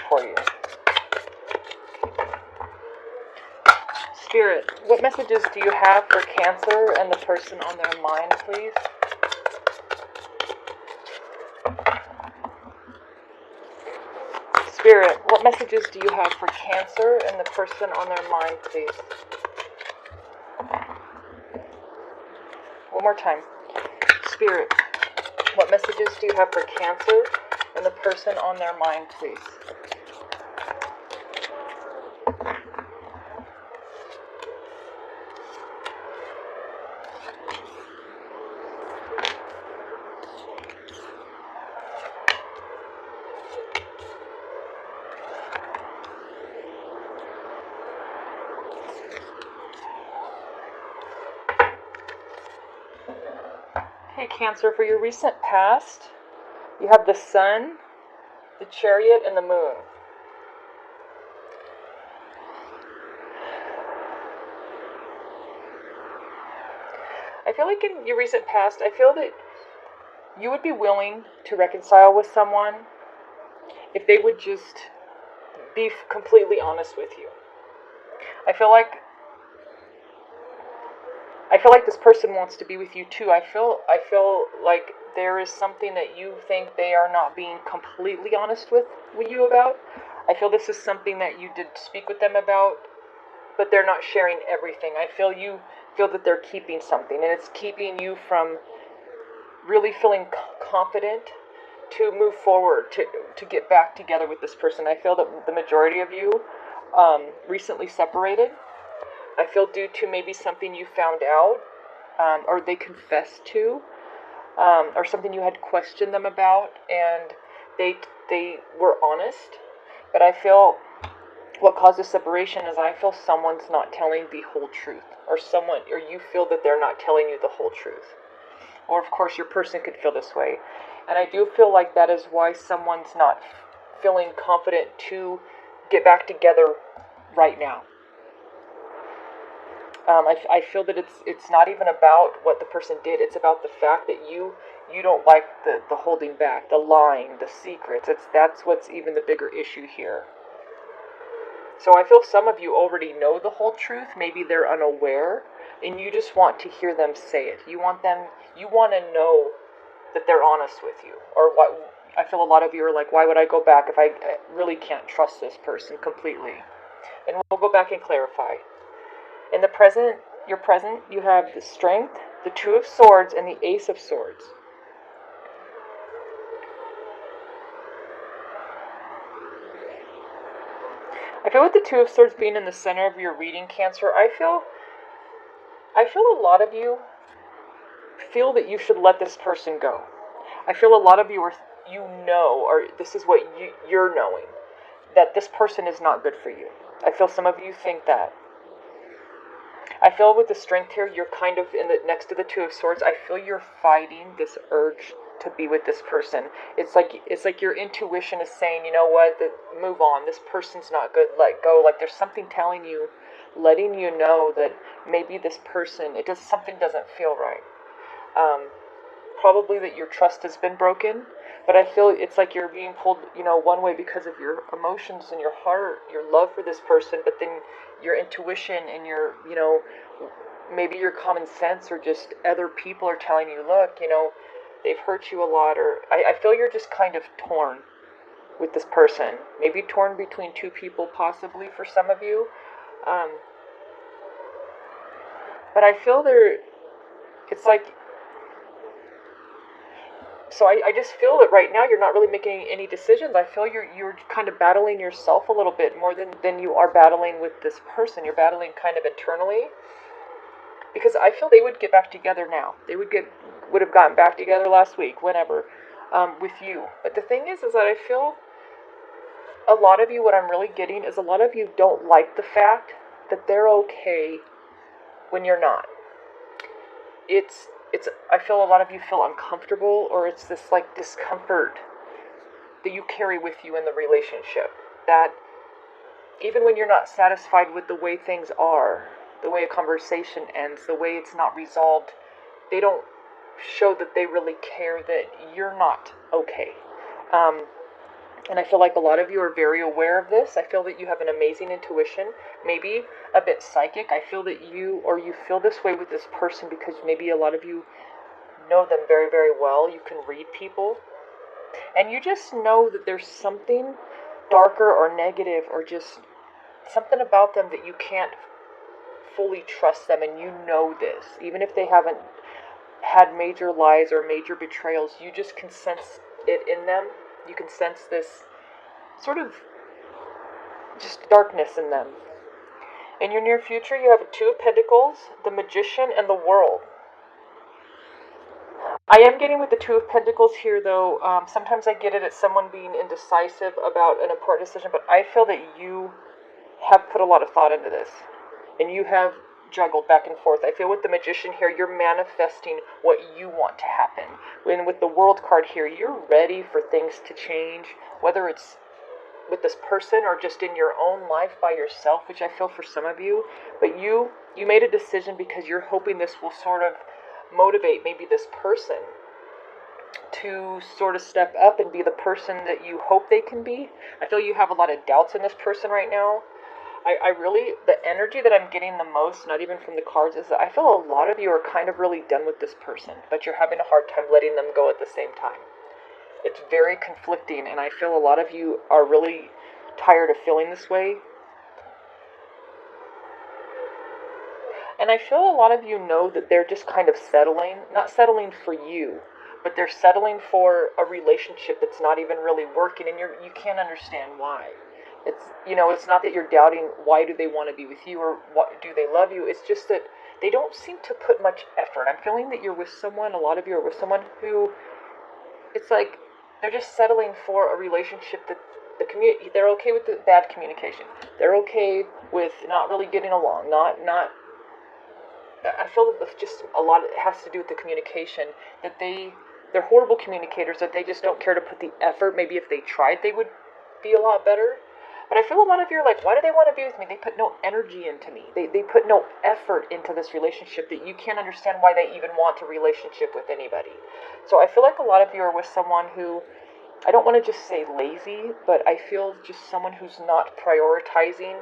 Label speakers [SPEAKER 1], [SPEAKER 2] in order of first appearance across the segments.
[SPEAKER 1] for you. Spirit, what messages do you have for Cancer and the person on their mind, please? Spirit, what messages do you have for Cancer and the person on their mind, please? One more time. Spirit, what messages do you have for Cancer and the person on their mind, please? Okay, Cancer, for your recent past, you have the Sun, the Chariot, and the Moon. I feel like in your recent past, I feel that you would be willing to reconcile with someone if they would just be completely honest with you. I feel like this person wants to be with you too. I feel like there is something that you think they are not being completely honest with you about. I feel this is something that you did speak with them about, but they're not sharing everything. I feel you feel that they're keeping something, and it's keeping you from really feeling confident to move forward, to get back together with this person. I feel that the majority of you recently separated. I feel due to maybe something you found out, or they confessed to, or something you had questioned them about, and they were honest. But I feel what caused this separation is I feel someone's not telling the whole truth, or you feel that they're not telling you the whole truth. Or of course your person could feel this way. And I do feel like that is why someone's not feeling confident to get back together right now. I feel that it's not even about what the person did. It's about the fact that you don't like the holding back, the lying, the secrets. That's what's even the bigger issue here. So I feel some of you already know the whole truth. Maybe they're unaware, and you just want to hear them say it. You want to know that they're honest with you. Or what? I feel a lot of you are like, why would I go back if I really can't trust this person completely? And we'll go back and clarify. In the present, you have the Strength, the Two of Swords, and the Ace of Swords. I feel with the Two of Swords being in the center of your reading, Cancer, I feel a lot of you feel that you should let this person go. I feel a lot of you or this is what you're knowing, that this person is not good for you. I feel some of you think that. I feel with the Strength here, you're kind of next to the Two of Swords. I feel you're fighting this urge to be with this person. It's like your intuition is saying, you know what, move on. This person's not good. Let go. Like there's something telling you, letting you know that maybe this person, something doesn't feel right. Probably that your trust has been broken. But I feel it's like you're being pulled, one way because of your emotions and your heart, your love for this person, but then your intuition and your, maybe your common sense or just other people are telling you, look, they've hurt you a lot, or I feel you're just kind of torn with this person. Maybe torn between two people, possibly for some of you. But I feel it's like, so I just feel that right now you're not really making any decisions. I feel you're kind of battling yourself a little bit more than you are battling with this person. You're battling kind of internally. Because I feel they would get back together now. They would have gotten back together last week, whenever, with you. But the thing is that I feel a lot of you, what I'm really getting is a lot of you don't like the fact that they're okay when you're not. I feel a lot of you feel uncomfortable, or it's this like discomfort that you carry with you in the relationship. That even when you're not satisfied with the way things are, the way a conversation ends, the way it's not resolved, they don't show that they really care that you're not okay. And I feel like a lot of you are very aware of this. I feel that you have an amazing intuition, maybe a bit psychic. I feel that you feel this way with this person because maybe a lot of you know them very, very well. You can read people. And you just know that there's something darker or negative or just something about them that you can't fully trust them, and you know this. Even if they haven't had major lies or major betrayals, you just can sense it in them. You can sense this sort of just darkness in them. In your near future, you have a Two of Pentacles, the Magician, and the World. I am getting with the Two of Pentacles here, though. Sometimes I get it as someone being indecisive about an important decision, but I feel that you have put a lot of thought into this, and you have juggled back and forth. I feel with the Magician here, you're manifesting what you want to happen. When with the World card here, you're ready for things to change, whether it's with this person or just in your own life by yourself, which I feel for some of you. But you made a decision because you're hoping this will sort of motivate maybe this person to sort of step up and be the person that you hope they can be. I feel you have a lot of doubts in this person right now. I really, the energy that I'm getting the most, not even from the cards, is that I feel a lot of you are kind of really done with this person, but you're having a hard time letting them go at the same time. It's very conflicting, and I feel a lot of you are really tired of feeling this way. And I feel a lot of you know that they're just kind of settling, not settling for you, but they're settling for a relationship that's not even really working, and you can't understand why. It's not that you're doubting why do they want to be with you or what do they love you. It's just that they don't seem to put much effort. I'm feeling that you're with someone, a lot of you are with someone who, it's like they're just settling for a relationship that they're okay with the bad communication. They're okay with not really getting along, not I feel that just a lot of it has to do with the communication, that they're horrible communicators, that they just don't care to put the effort. Maybe if they tried, they would be a lot better. But I feel a lot of you are like, why do they want to be with me? They put no energy into me. They put no effort into this relationship, that you can't understand why they even want a relationship with anybody. So I feel like a lot of you are with someone who, I don't want to just say lazy, but I feel just someone who's not prioritizing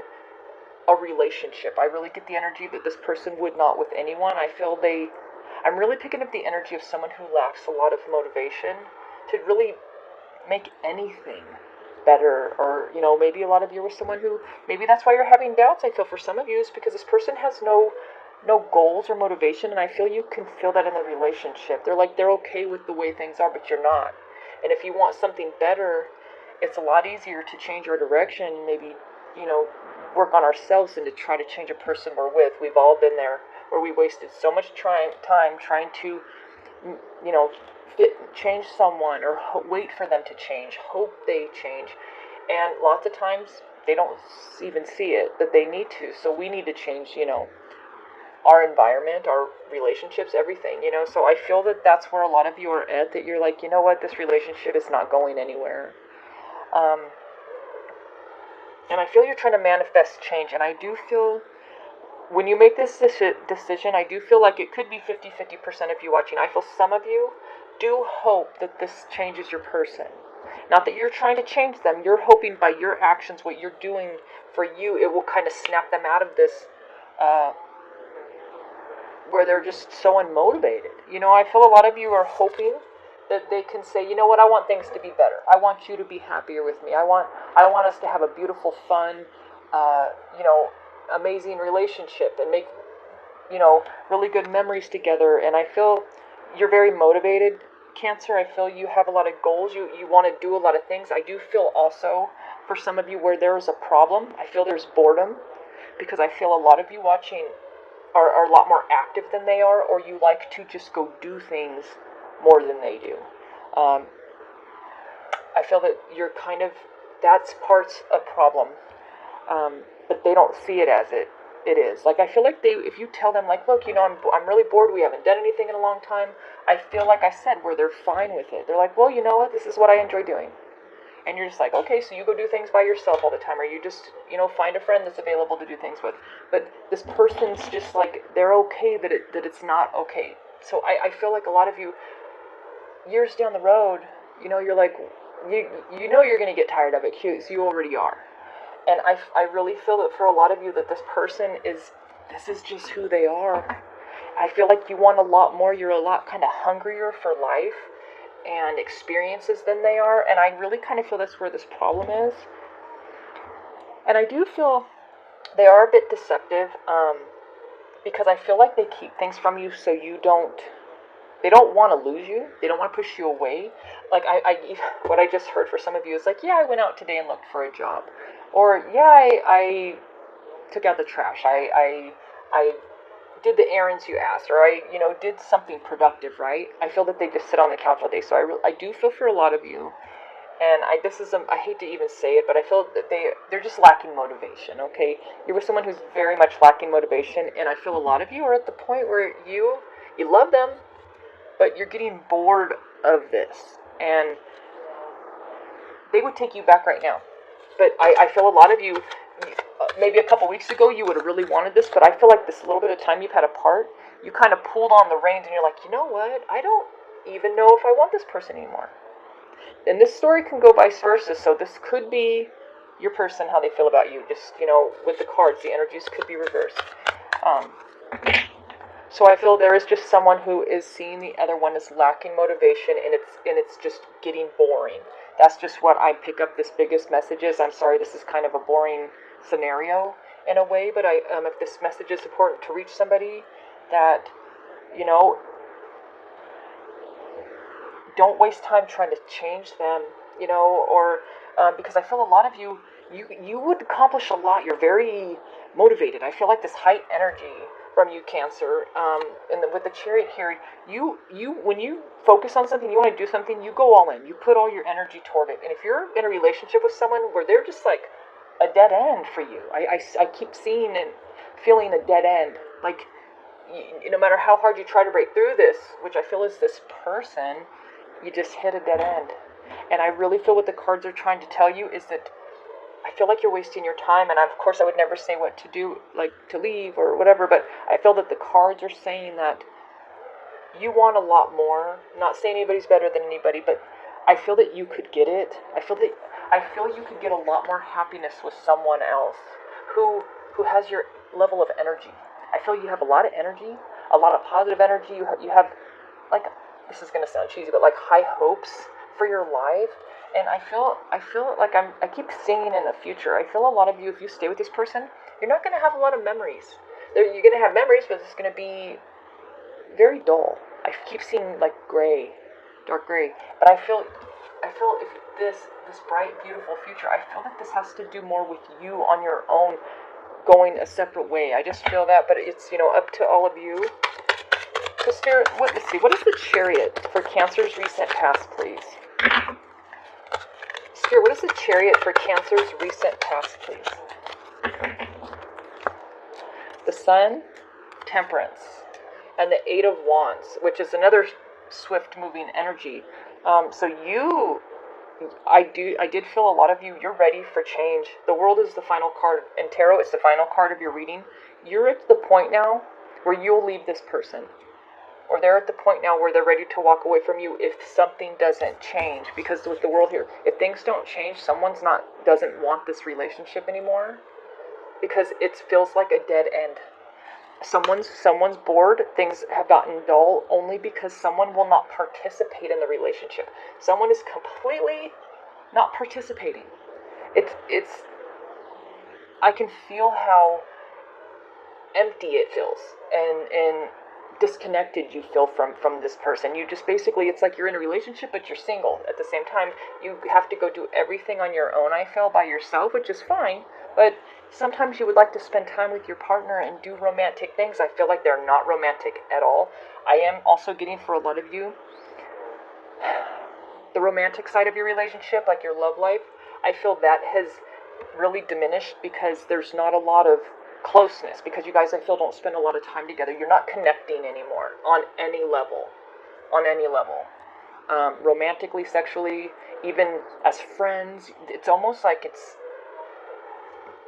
[SPEAKER 1] a relationship. I really get the energy that this person would not with anyone. I'm really picking up the energy of someone who lacks a lot of motivation to really make anything better. Or maybe a lot of you are with someone who, maybe that's why you're having doubts. I feel for some of you is because this person has no goals or motivation, and I feel you can feel that in the relationship. They're okay with the way things are, but you're not. And if you want something better, it's a lot easier to change your direction, maybe work on ourselves, and to try to change a person we're with. We've all been there, where we wasted so much time trying to change someone, or wait for them to change, hope they change, and lots of times they don't even see it that they need to. So we need to change our environment, our relationships, everything. So I feel that that's where a lot of you are at, that you're like, what, this relationship is not going anywhere. And I feel you're trying to manifest change, and I do feel when you make this decision, I do feel like it could be 50% of you watching. I feel some of you do hope that this changes your person. Not that you're trying to change them. You're hoping by your actions, what you're doing for you, it will kind of snap them out of this, where they're just so unmotivated. I feel a lot of you are hoping that they can say, what, I want things to be better. I want you to be happier with me. I want us to have a beautiful, fun, amazing relationship, and make, really good memories together. And I feel you're very motivated, Cancer. I feel you have a lot of goals. You want to do a lot of things. I do feel also for some of you where there is a problem, I feel there's boredom, because I feel a lot of you watching are a lot more active than they are, or you like to just go do things more than they do. I feel that you're that's part's a problem, but they don't see it as it is. Like, I feel like if you tell them, like, look, I'm really bored, we haven't done anything in a long time, I feel like I said, where they're fine with it. They're like, well, you know what, this is what I enjoy doing. And you're just like, okay, so you go do things by yourself all the time, or you just, find a friend that's available to do things with. But this person's just like, they're okay that it's not okay. So I feel like a lot of you, years down the road, you're like, you know you're going to get tired of it because you already are. And I really feel that for a lot of you that this person is, this is just who they are. I feel like you want a lot more. You're a lot kind of hungrier for life and experiences than they are. And I really kind of feel that's where this problem is. And I do feel they are a bit deceptive, because I feel like they keep things from you so they don't want to lose you. They don't want to push you away. Like what I just heard for some of you is like, yeah, I went out today and looked for a job. Or, yeah, I took out the trash. I did the errands you asked. Or I, did something productive, right? I feel that they just sit on the couch all day. So I do feel for a lot of you. And I hate to even say it, but I feel that they're just lacking motivation, okay? You're with someone who's very much lacking motivation, and I feel a lot of you are at the point where you love them, but you're getting bored of this. And they would take you back right now. But I feel a lot of you, maybe a couple weeks ago, you would have really wanted this, but I feel like this little bit of time you've had apart, you kind of pulled on the reins, and you're like, you know what? I don't even know if I want this person anymore. And this story can go vice versa, so this could be your person, how they feel about you. Just, with the cards, the energies could be reversed. So I feel there is just someone who is seeing the other one as lacking motivation, and it's just getting boring. That's just what I pick up this biggest message is. I'm sorry, this is kind of a boring scenario in a way, but if this message is important to reach somebody, that, don't waste time trying to change them, or because I feel a lot of you would accomplish a lot. You're very motivated. I feel like this high energy from you, Cancer, and with the Chariot here, you when you focus on something, you want to do something, you go all in. You put all your energy toward it. And if you're in a relationship with someone where they're just like a dead end for you, I keep seeing and feeling a dead end, like. No matter how hard you try to break through this, which I feel is this person, you just hit a dead end. And I really feel what the cards are trying to tell you is that I feel like you're wasting your time. And of course, I would never say what to do, like to leave or whatever, but I feel that the cards are saying that you want a lot more. I'm not saying anybody's better than anybody, but I feel that you could get it. I feel you could get a lot more happiness with someone else who has your level of energy. I feel you have a lot of energy, a lot of positive energy. You have, like, this is going to sound cheesy, but like high hopes for your life. And I feel like I keep seeing in the future. I feel a lot of you, if you stay with this person, you're not going to have a lot of memories. You're going to have memories, but it's going to be very dull. I keep seeing like gray, dark gray. But I feel if this bright, beautiful future, I feel that this has to do more with you on your own, going a separate way. I just feel that, but it's, up to all of you. So Spirit, let's see, what is the Chariot for Cancer's recent past, please? Spirit, what is the Chariot for Cancer's recent past, please? The Sun, Temperance, and the Eight of Wands, which is another swift-moving energy. I did feel a lot of you, you're ready for change. The World is the final card, and Tarot is the final card of your reading. You're at the point now where you'll leave this person. Or they're at the point now where they're ready to walk away from you if something doesn't change. Because with the World here, if things don't change, doesn't want this relationship anymore. Because it feels like a dead end. Someone's bored, things have gotten dull only because someone will not participate in the relationship. Someone is completely not participating. It's I can feel how empty it feels and disconnected you feel from this person. You just basically, it's like you're in a relationship but you're single. At the same time, you have to go do everything on your own, I feel, by yourself, which is fine, but sometimes you would like to spend time with your partner and do romantic things. I feel like they're not romantic at all. I am also getting, for a lot of you, the romantic side of your relationship, like your love life, I feel that has really diminished because there's not a lot of closeness, because you guys, I feel, don't spend a lot of time together. You're not connecting anymore on any level. Romantically, sexually, even as friends, it's almost like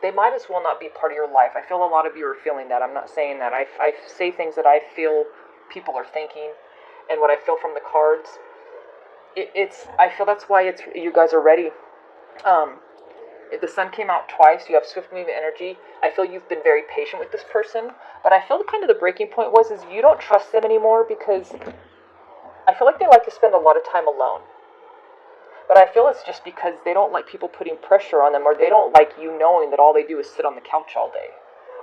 [SPEAKER 1] they might as well not be part of your life. I feel a lot of you are feeling that. I'm not saying that. I say things that I feel people are thinking, and what I feel from the cards. it's. I feel that's why it's you guys are ready. Um, the sun came out twice. You have swift moving energy. I feel you've been very patient with this person, but I feel kind of the breaking point was is you don't trust them anymore because I feel like they like to spend a lot of time alone. But I feel it's just because they don't like people putting pressure on them, or they don't like you knowing that all they do is sit on the couch all day,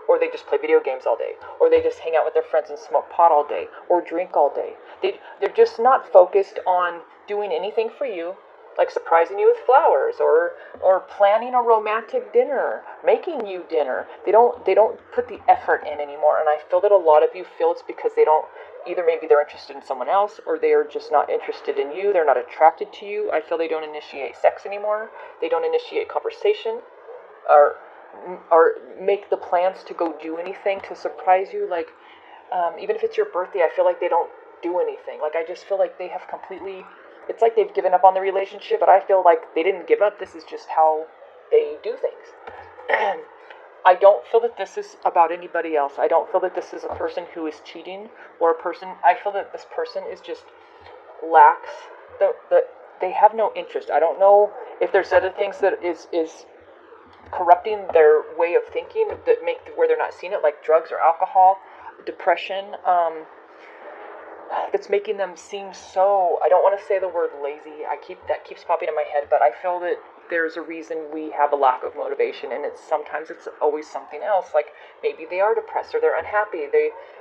[SPEAKER 1] or they just play video games all day, or they just hang out with their friends and smoke pot all day, or drink all day. They're just not focused on doing anything for you, like surprising you with flowers, or planning a romantic dinner, making you dinner. They don't put the effort in anymore, and I feel that a lot of you feel it's because they don't. Either maybe they're interested in someone else, or they are just not interested in you. They're not attracted to you. I feel they don't initiate sex anymore. They don't initiate conversation, or make the plans to go do anything to surprise you. Like, even if it's your birthday, I feel like they don't do anything. Like, I just feel like they have completely. It's like they've given up on the relationship, but I feel like they didn't give up. This is just how they do things. I don't feel that this is about anybody else. I don't feel that this is a person who is cheating or a person. I feel that this person is just lacks the they have no interest. I don't know if there's other things that is corrupting their way of thinking that make where they're not seeing it, like drugs or alcohol, depression. That's making them seem so. I don't want to say the word lazy. That keeps popping in my head, but I feel that there's a reason we have a lack of motivation, and it's always something else. Like maybe they are depressed or they're unhappy.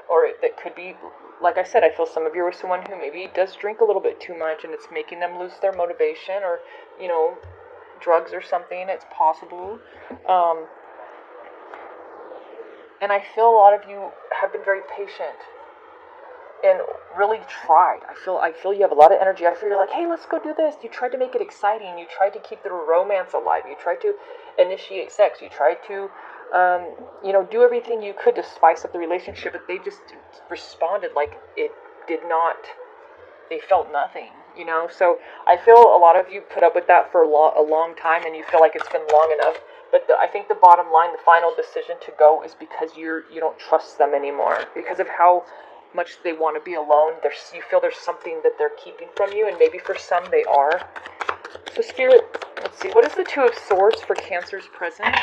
[SPEAKER 1] Or that could be, like I said, I feel some of you are someone who maybe does drink a little bit too much, and it's making them lose their motivation, or you know, drugs or something. It's possible. Um, and I feel a lot of you have been very patient and really tried. I feel you have a lot of energy. I feel you're like, hey, let's go do this. You tried to make it exciting. You tried to keep the romance alive. You tried to initiate sex. You tried to, do everything you could to spice up the relationship. But they just responded like it did not. They felt nothing. So I feel a lot of you put up with that for a long time, and you feel like it's been long enough. But I think the bottom line, the final decision to go, is because you don't trust them anymore because of how much they want to be alone. You feel there's something that they're keeping from you, and maybe for some they are. So Spirit, let's see, what is the Two of Swords for Cancer's present?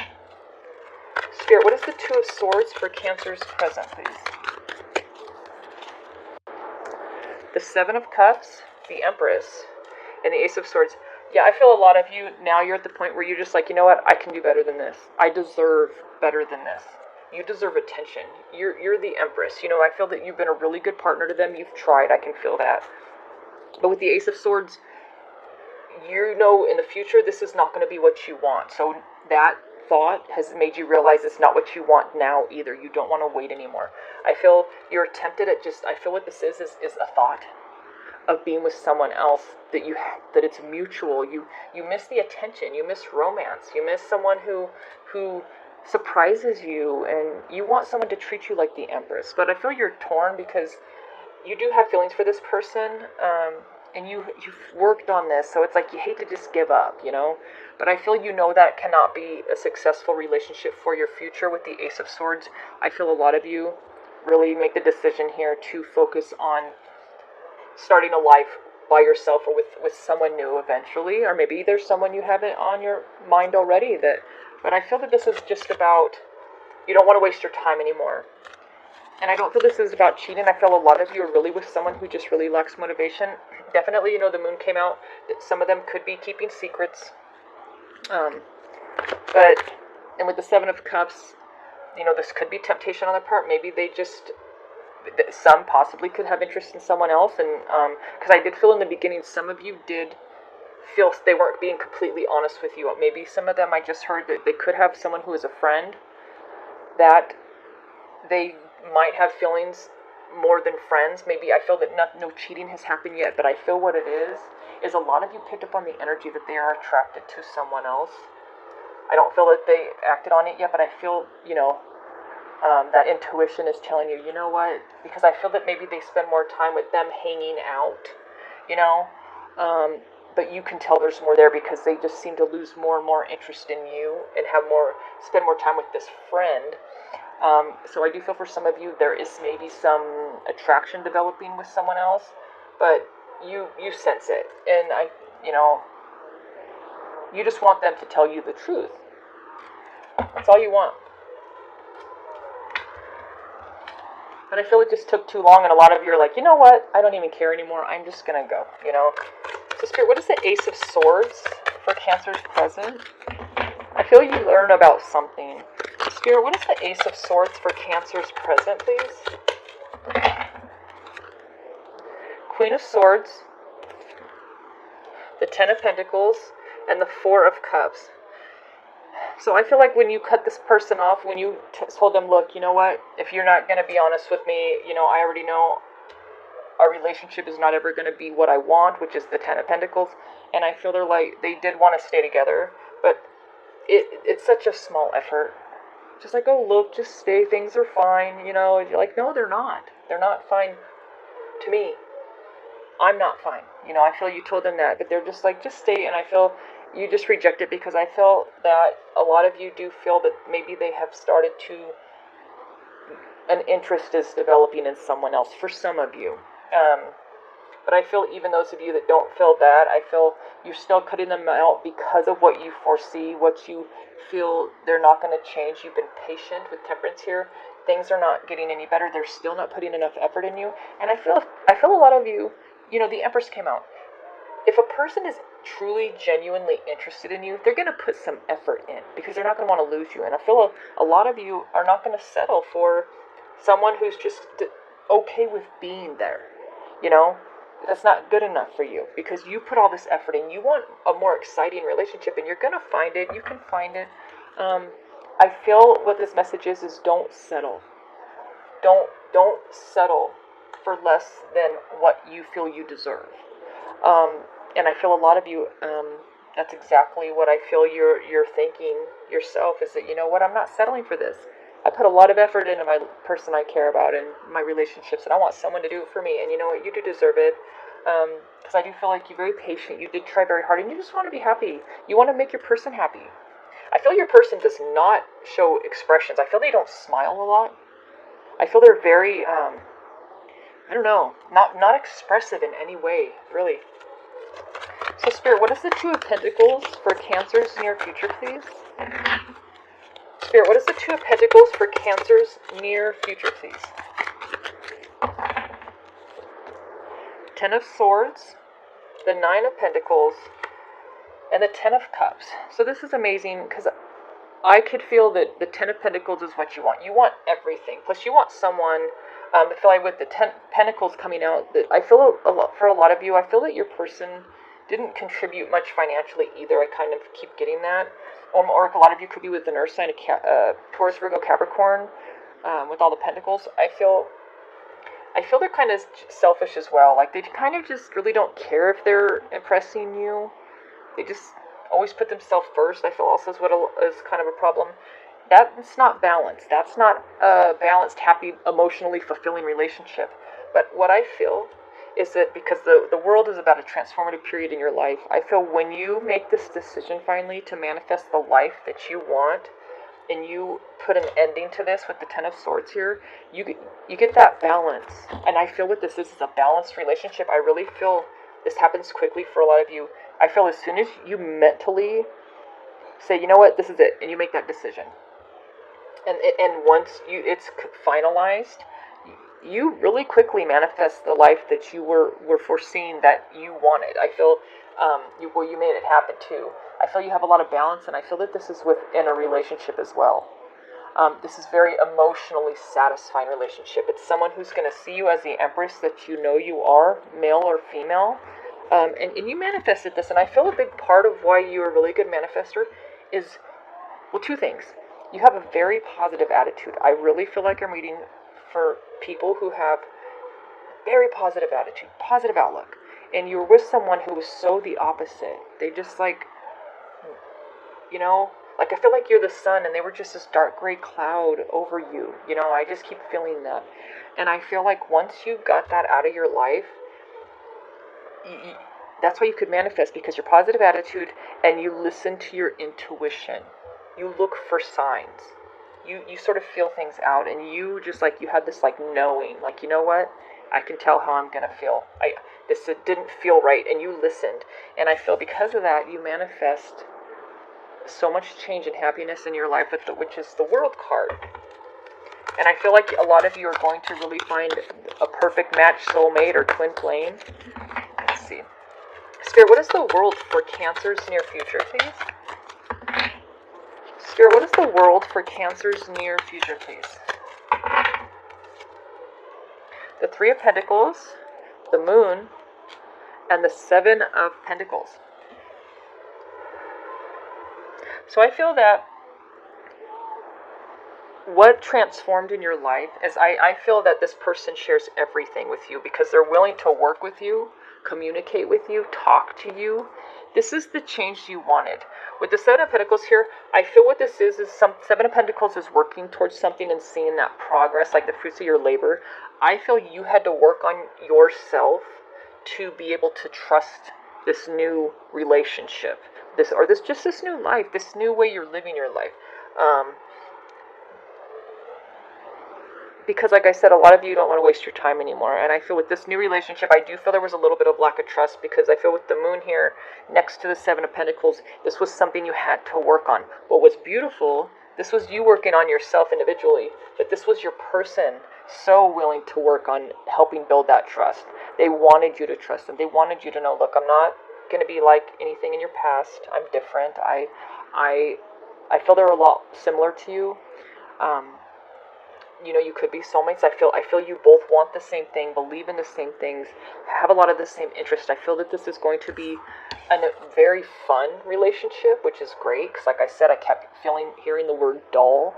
[SPEAKER 1] Spirit, what is the Two of Swords for Cancer's present, please? The Seven of Cups, the Empress, and the Ace of Swords. Yeah, I feel a lot of you, now you're at the point where you're just like, you know what, I can do better than this. I deserve better than this. You deserve attention. You're the Empress. I feel that you've been a really good partner to them. You've tried. I can feel that. But with the Ace of Swords, in the future this is not going to be what you want. So that thought has made you realize it's not what you want now either. You don't want to wait anymore. I feel you're tempted at I feel what this is a thought of being with someone else that it's mutual. You miss the attention. You miss romance. You miss someone who surprises you, and you want someone to treat you like the Empress. But I feel you're torn because you do have feelings for this person, and you've worked on this, so it's like you hate to just give up, But I feel that cannot be a successful relationship for your future with the Ace of Swords. I feel a lot of you really make the decision here to focus on starting a life by yourself or with someone new eventually, or maybe there's someone you have it on your mind already but I feel that this is just about, you don't want to waste your time anymore. And I don't feel this is about cheating. I feel a lot of you are really with someone who just really lacks motivation. Definitely, the moon came out. Some of them could be keeping secrets. And with the Seven of Cups, this could be temptation on their part. Maybe some possibly could have interest in someone else. And because I did feel in the beginning, some of you did feel they weren't being completely honest with you. Maybe some of them, I just heard that they could have someone who is a friend, that they might have feelings more than friends. Maybe I feel that no cheating has happened yet, but I feel what it is a lot of you picked up on the energy that they are attracted to someone else. I don't feel that they acted on it yet, but I feel, that intuition is telling you, you know what, because I feel that maybe they spend more time with them hanging out, but you can tell there's more there because they just seem to lose more and more interest in you and spend more time with this friend. So I do feel for some of you there is maybe some attraction developing with someone else, but you sense it, and you just want them to tell you the truth. That's all you want. But I feel it just took too long, and a lot of you are like, you know what? I don't even care anymore. I'm just gonna go. So Spirit, what is the Ace of Swords for Cancer's present? I feel you learn about something. Spirit, what is the Ace of Swords for Cancer's present, please? Queen of Swords, the Ten of Pentacles, and the Four of Cups. So I feel like when you cut this person off, when you told them, look, you know what, if you're not going to be honest with me, I already know our relationship is not ever going to be what I want, which is the Ten of Pentacles. And I feel they did want to stay together, but it's such a small effort. Just like, oh, look, just stay, things are fine, and you're like, no, they're not. They're not fine to me. I'm not fine. I feel you told them that, but they're just like, just stay, and I feel you just reject it because I feel that a lot of you do feel that maybe they have started to, an interest is developing in someone else for some of you. But I feel even those of you that don't feel that, I feel you're still cutting them out because of what you foresee, what you feel they're not going to change. You've been patient with Temperance here. Things are not getting any better. They're still not putting enough effort in you. And I feel a lot of you, the Empress came out. If a person is truly, genuinely interested in you, they're going to put some effort in because they're not going to want to lose you. And I feel a lot of you are not going to settle for someone who's just okay with being there. That's not good enough for you because you put all this effort in. You want a more exciting relationship, and you're going to find it. You can find it. I feel what this message is don't settle. Don't settle for less than what you feel you deserve. And I feel a lot of you, that's exactly what I feel you're thinking yourself is that, you know what, I'm not settling for this. I put a lot of effort into my person I care about and my relationships, and I want someone to do it for me. And you know what, you do deserve it. Because I do feel like you're very patient. You did try very hard, and you just want to be happy. You want to make your person happy. I feel your person does not show expressions. I feel they don't smile a lot. I feel they're very, I don't know, not expressive in any way, really. So, Spirit, what is the Two of Pentacles for Cancer's near future, please? Spirit, what is the Two of Pentacles for Cancer's near future, please? Ten of Swords, the Nine of Pentacles, and the Ten of Cups. So this is amazing because I could feel that the Ten of Pentacles is what you want. You want everything. Plus, you want someone. I feel like with the Ten Pentacles coming out, that I feel for a lot of you, I feel that your person didn't contribute much financially either. I kind of keep getting that. Or a lot of you could be with the Earth sign, Taurus, Virgo, Capricorn, with all the Pentacles. I feel they're kind of selfish as well. Like, they kind of just really don't care if they're impressing you. They just always put themselves first. I feel also is kind of a problem. That's not balanced. That's not a balanced, happy, emotionally fulfilling relationship. But what I feel is that because the world is about a transformative period in your life, I feel when you make this decision finally to manifest the life that you want, and you put an ending to this with the Ten of Swords here, you get that balance. And I feel what this is a balanced relationship. I really feel this happens quickly for a lot of you. I feel as soon as you mentally say, you know what, this is it, and you make that decision, and once it's finalized, you really quickly manifest the life that you were foreseeing that you wanted. I feel you made it happen too. I feel you have a lot of balance, and I feel that this is within a relationship as well. This is very emotionally satisfying relationship. It's someone who's going to see you as the Empress that you know you are, male or female. And you manifested this, and I feel a big part of why you're a really good manifester is, well, two things. You have a very positive attitude. I really feel like I'm reading for people who have very positive attitude, positive outlook. And you're with someone who is so the opposite. They just like I feel like you're the sun and they were just this dark gray cloud over you. I just keep feeling that. And I feel like once you got that out of your life, that's why you could manifest, because your positive attitude and you listen to your intuition. You look for signs. You sort of feel things out, and you just you had this knowing, you know what? I can tell how I'm going to feel. This didn't feel right, and you listened. And I feel because of that, you manifest so much change and happiness in your life, which is the World card. And I feel like a lot of you are going to really find a perfect match, soulmate, or twin flame. Let's see. Spirit, what is the World for Cancer's near future, please? Spirit, what is the World for Cancer's near future, please? The Three of Pentacles, the Moon, and the Seven of Pentacles. So I feel that what transformed in your life is I feel that this person shares everything with you because they're willing to work with you, communicate with you, talk to you. This is the change you wanted. With the Seven of Pentacles here, I feel what this is Seven of Pentacles is working towards something and seeing that progress, like the fruits of your labor. I feel you had to work on yourself to be able to trust this new relationship, this new life, this new way you're living your life. Because like I said, a lot of you don't want to waste your time anymore. And I feel with this new relationship, I do feel there was a little bit of lack of trust because I feel with the Moon here next to the Seven of Pentacles, this was something you had to work on. What was beautiful, this was you working on yourself individually, but this was your person so willing to work on helping build that trust. They wanted you to trust them. They wanted you to know, look, I'm not going to be like anything in your past. I'm different. I feel they're a lot similar to you. You know, you could be soulmates. I feel you both want the same thing, believe in the same things, have a lot of the same interest. I feel that this is going to be a very fun relationship, which is great. Because like I said, I kept hearing the word dull.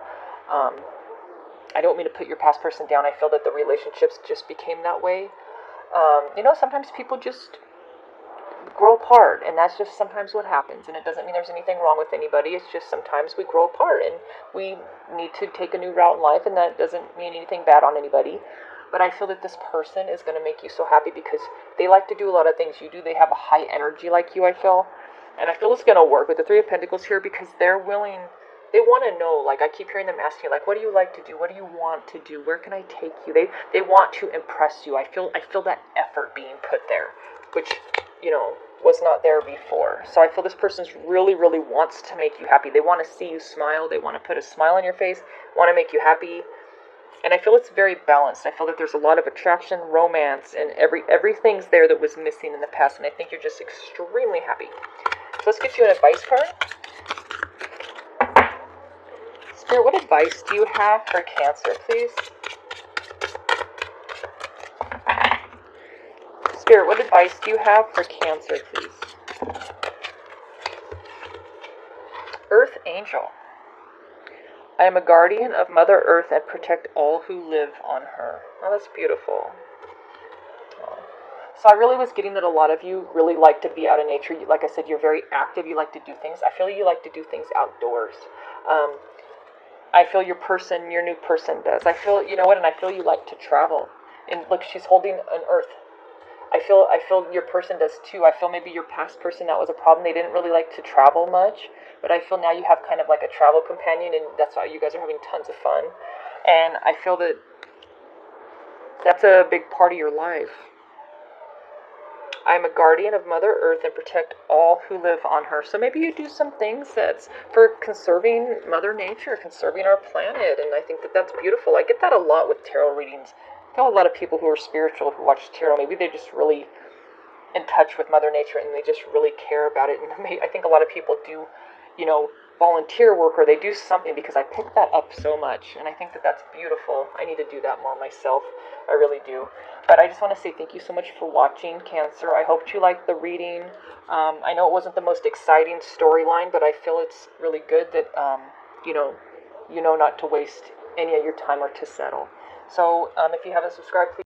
[SPEAKER 1] I don't mean to put your past person down. I feel that the relationships just became that way. You know, sometimes people just grow apart, and that's just sometimes what happens, and it doesn't mean there's anything wrong with anybody. It's just sometimes we grow apart and we need to take a new route in life, and that doesn't mean anything bad on anybody. But I feel that this person is going to make you so happy because they like to do a lot of things you do. They have a high energy like you, I feel, and I feel it's going to work with the Three of Pentacles here because they're willing. They want to know, like I keep hearing them asking, like, what do you like to do? What do you want to do? Where can I take you? They want to impress you. I feel that effort being put there, which, you know, was not there before. So I feel this person really, really wants to make you happy. They want to see you smile. They want to put a smile on your face, want to make you happy. And I feel it's very balanced. I feel that there's a lot of attraction, romance, and everything's there that was missing in the past. And I think you're just extremely happy. So let's get you an advice card. Spirit, what advice do you have for Cancer, please? Spirit, what advice do you have for Cancer, please? Earth Angel. I am a guardian of Mother Earth and protect all who live on her. Oh, that's beautiful. Oh. So I really was getting that a lot of you really like to be out in nature. Like I said, you're very active. You like to do things. I feel you like to do things outdoors. I feel your new person does. I feel, you know what, and I feel you like to travel. And look, she's holding an earth. I feel your person does too. I feel maybe your past person, that was a problem. They didn't really like to travel much, but I feel now you have kind of like a travel companion, and that's why you guys are having tons of fun. And I feel that that's a big part of your life. I am a guardian of Mother Earth and protect all who live on her. So maybe you do some things that's for conserving Mother Nature, conserving our planet, and I think that that's beautiful. I get that a lot with tarot readings. I know a lot of people who are spiritual who watch tarot, maybe they're just really in touch with Mother Nature and they just really care about it. And I think a lot of people do, you know, volunteer work or they do something because I pick that up so much. And I think that that's beautiful. I need to do that more myself. I really do. But I just want to say thank you so much for watching, Cancer. I hope you liked the reading. I know it wasn't the most exciting storyline, but I feel it's really good that, you know not to waste any of your time or to settle. So if you haven't subscribed, please.